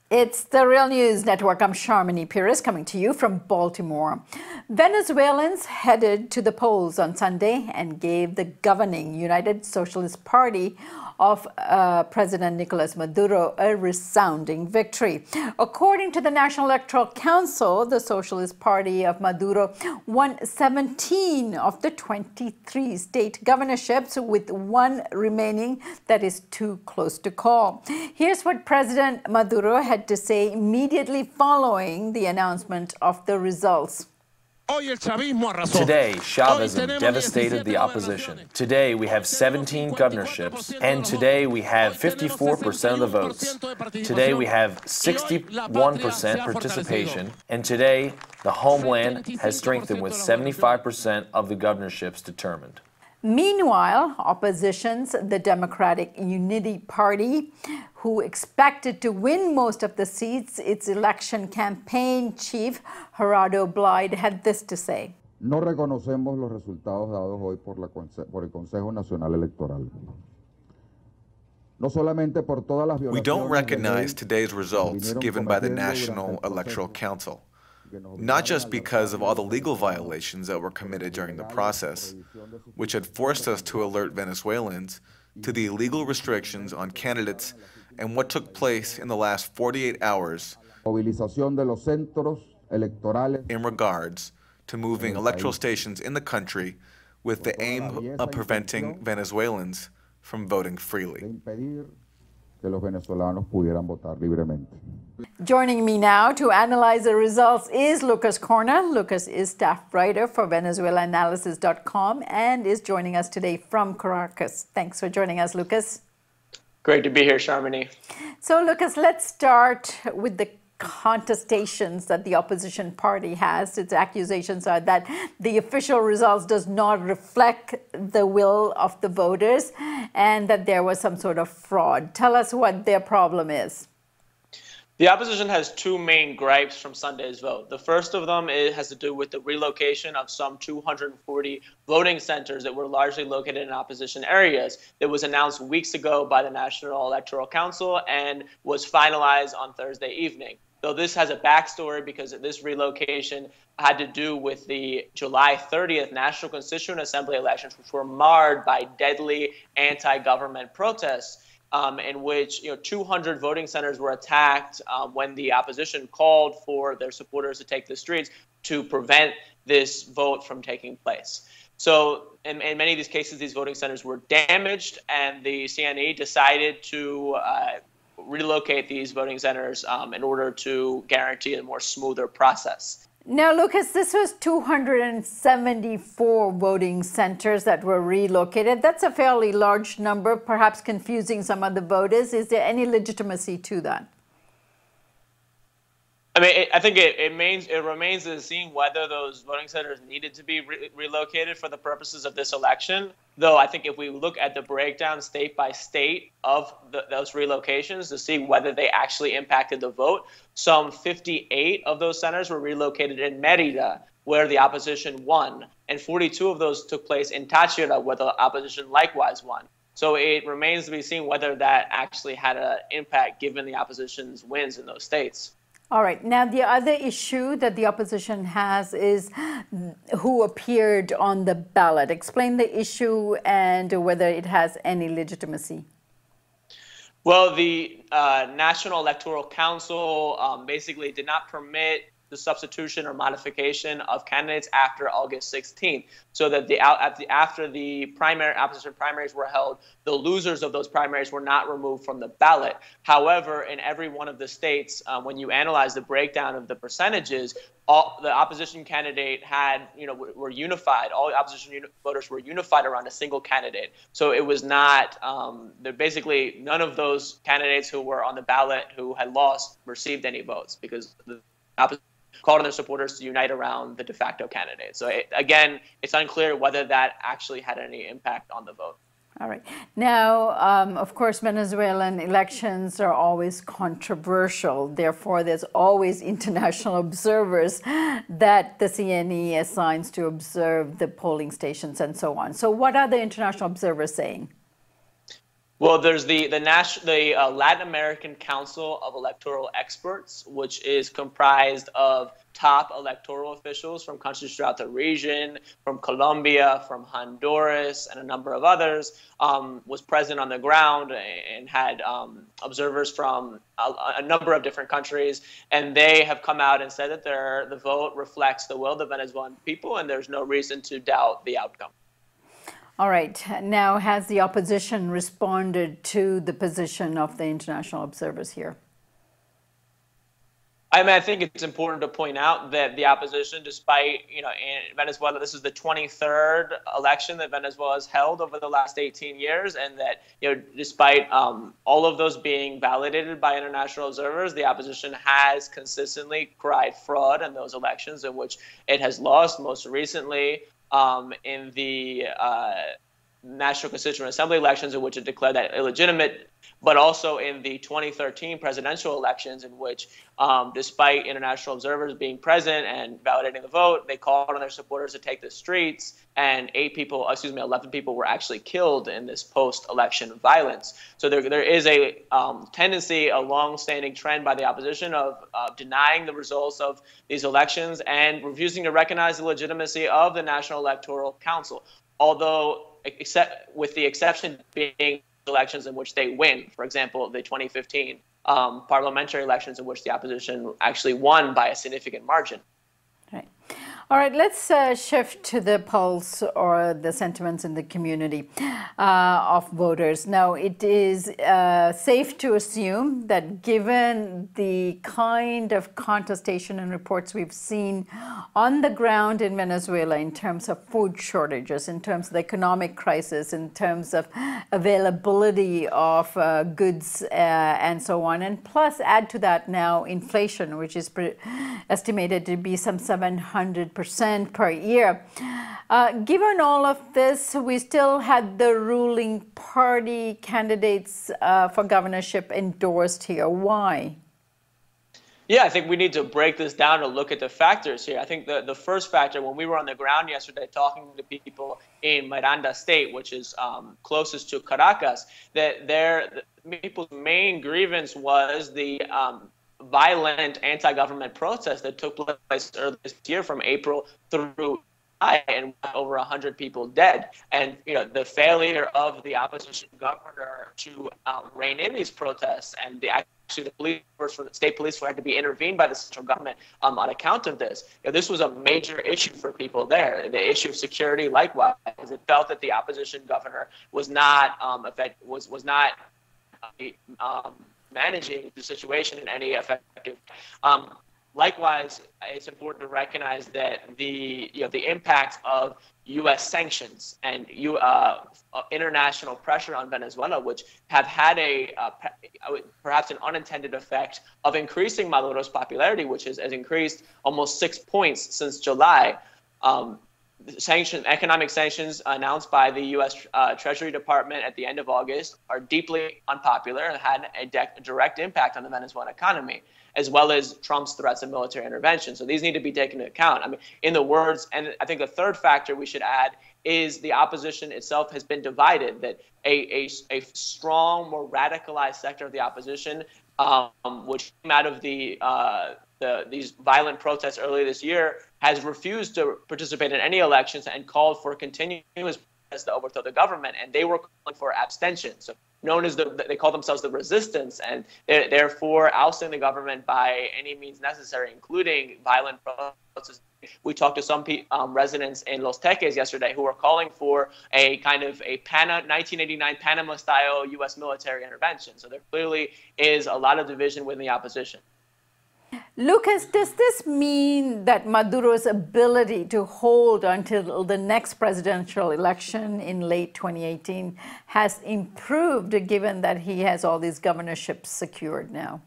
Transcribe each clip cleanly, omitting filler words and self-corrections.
It's the Real News Network. I'm Sharmini Pires coming to you from Baltimore. Venezuelans headed to the polls on Sunday and gave the governing United Socialist Party of President Nicolas Maduro a resounding victory. According to the National Electoral Council, the Socialist Party of Maduro won 17 of the 23 state governorships, with one remaining that is too close to call. Here's what President Maduro had to say immediately following the announcement of the results. Today, Chavism devastated the opposition. Today, we have 17 governorships, and today we have 54% of the votes. Today, we have 61% participation, and today, the homeland has strengthened with 75% of the governorships determined. Meanwhile, oppositions, the Democratic Unity Party, who expected to win most of the seats, its election campaign chief, Gerardo Blyde, had this to say. No reconocemos los resultados dados hoy por el Consejo Nacional Electoral. We don't recognize today's results given by the National Electoral Council, not just because of all the legal violations that were committed during the process, which had forced us to alert Venezuelans to the illegal restrictions on candidates and what took place in the last 48 hours in regards to moving electoral stations in the country with the aim of preventing Venezuelans from voting freely. Joining me now to analyze the results is Lucas Koerner. Lucas is staff writer for VenezuelaAnalysis.com and is joining us today from Caracas. Thanks for joining us, Lucas. Great to be here, Sharmini. So, Lucas, let's start with the contestations that the opposition party has. Its accusations are that the official results does not reflect the will of the voters and that there was some sort of fraud. Tell us what their problem is. The opposition has two main gripes from Sunday's vote. The first of them has to do with the relocation of some 240 voting centers that were largely located in opposition areas. That was announced weeks ago by the National Electoral Council and was finalized on Thursday evening. So this has a backstory because this relocation had to do with the July 30th National Constituent Assembly elections, which were marred by deadly anti-government protests. In which 200 voting centers were attacked when the opposition called for their supporters to take the streets to prevent this vote from taking place. So in many of these cases, these voting centers were damaged, and the CNE decided to relocate these voting centers in order to guarantee a more smoother process. Now, Lucas, this was 274 voting centers that were relocated. That's a fairly large number, perhaps confusing some of the voters. Is there any legitimacy to that? I mean, I think it remains to be seen whether those voting centers needed to be relocated for the purposes of this election. Though I think if we look at the breakdown state by state of those relocations to see whether they actually impacted the vote, some 58 of those centers were relocated in Mérida, where the opposition won, and 42 of those took place in Táchira, where the opposition likewise won. So it remains to be seen whether that actually had an impact given the opposition's wins in those states. All right. Now, the other issue that the opposition has is who appeared on the ballot. Explain the issue and whether it has any legitimacy. Well, the National Electoral Council basically did not permit the substitution or modification of candidates after August 16th, so that after the opposition primaries were held, the losers of those primaries were not removed from the ballot. However, in every one of the states, when you analyze the breakdown of the percentages, the opposition candidate were unified. All opposition voters were unified around a single candidate. So it was not basically none of those candidates who were on the ballot who had lost received any votes because the opposition called on their supporters to unite around the de facto candidate. So again, it's unclear whether that actually had any impact on the vote. All right. Now, of course, Venezuelan elections are always controversial. Therefore, there's always international observers that the CNE assigns to observe the polling stations and so on. So what are the international observers saying? Well, there's the Latin American Council of Electoral Experts, which is comprised of top electoral officials from countries throughout the region, from Colombia, from Honduras, and a number of others. Was present on the ground and had observers from a number of different countries, and they have come out and said that the vote reflects the will of the Venezuelan people, and there's no reason to doubt the outcome. All right. Now, has the opposition responded to the position of the international observers here? I mean, I think it's important to point out that the opposition, despite, in Venezuela, this is the 23rd election that Venezuela has held over the last 18 years, and that, despite all of those being validated by international observers, the opposition has consistently cried fraud in those elections in which it has lost, most recently in the National Constituent Assembly elections, in which it declared that illegitimate, but also in the 2013 presidential elections, in which, despite international observers being present and validating the vote, they called on their supporters to take the streets, and 11 people were actually killed in this post-election violence. So there is a tendency, a long-standing trend by the opposition of denying the results of these elections and refusing to recognize the legitimacy of the National Electoral Council. Although, with the exception being elections in which they win, for example, the 2015 parliamentary elections in which the opposition actually won by a significant margin. Right. All right, let's shift to the pulse or the sentiments in the community of voters. Now, it is safe to assume that given the kind of contestation and reports we've seen on the ground in Venezuela in terms of food shortages, in terms of the economic crisis, in terms of availability of goods and so on, and plus add to that now inflation, which is estimated to be some 700% per year. Given all of this, we still had the ruling party candidates for governorship endorsed here. Why? Yeah, I think we need to break this down to look at the factors here. I think the first factor, when we were on the ground yesterday talking to people in Miranda State, which is closest to Caracas, that the people's main grievance was the violent anti-government protests that took place earlier this year from April through July, and over 100 people dead. And the failure of the opposition governor to rein in these protests, and the police force, the state police force, had to be intervened by the central government on account of this. This was a major issue for people there. The issue of security, likewise, it felt that the opposition governor was not managing the situation in any effective. Likewise, it's important to recognize that the impact of U.S. sanctions and international pressure on Venezuela, which have had perhaps an unintended effect of increasing Maduro's popularity, which has increased almost 6 points since July. Economic sanctions announced by the U.S. Treasury Department at the end of August are deeply unpopular and had a direct impact on the Venezuelan economy, as well as Trump's threats of military intervention. So these need to be taken into account. I mean, in the words, and I think the third factor we should add is the opposition itself has been divided, that a strong, more radicalized sector of the opposition, which came out of these violent protests earlier this year, has refused to participate in any elections and called for continuous protests to overthrow the government, and they were calling for abstention. So known as they call themselves the resistance, and they're therefore ousting the government by any means necessary, including violent protests. We talked to some residents in Los Teques yesterday who were calling for a kind of 1989 Panama-style U.S. military intervention. So there clearly is a lot of division within the opposition. Lucas, does this mean that Maduro's ability to hold until the next presidential election in late 2018 has improved, given that he has all these governorships secured now?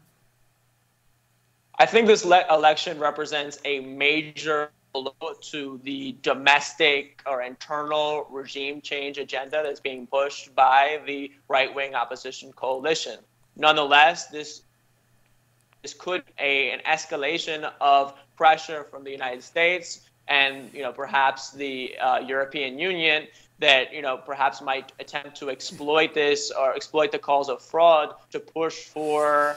I think this election represents a major blow to the domestic or internal regime change agenda that's being pushed by the right-wing opposition coalition. Nonetheless, this could be an escalation of pressure from the United States and perhaps the European Union that perhaps might attempt to exploit this or exploit the calls of fraud to push for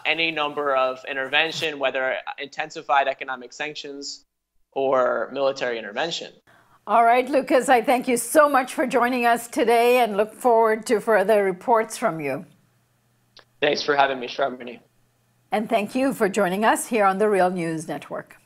any number of intervention, whether intensified economic sanctions or military intervention. All right, Lucas, I thank you so much for joining us today and look forward to further reports from you. Thanks for having me, Sharmini. And thank you for joining us here on the Real News Network.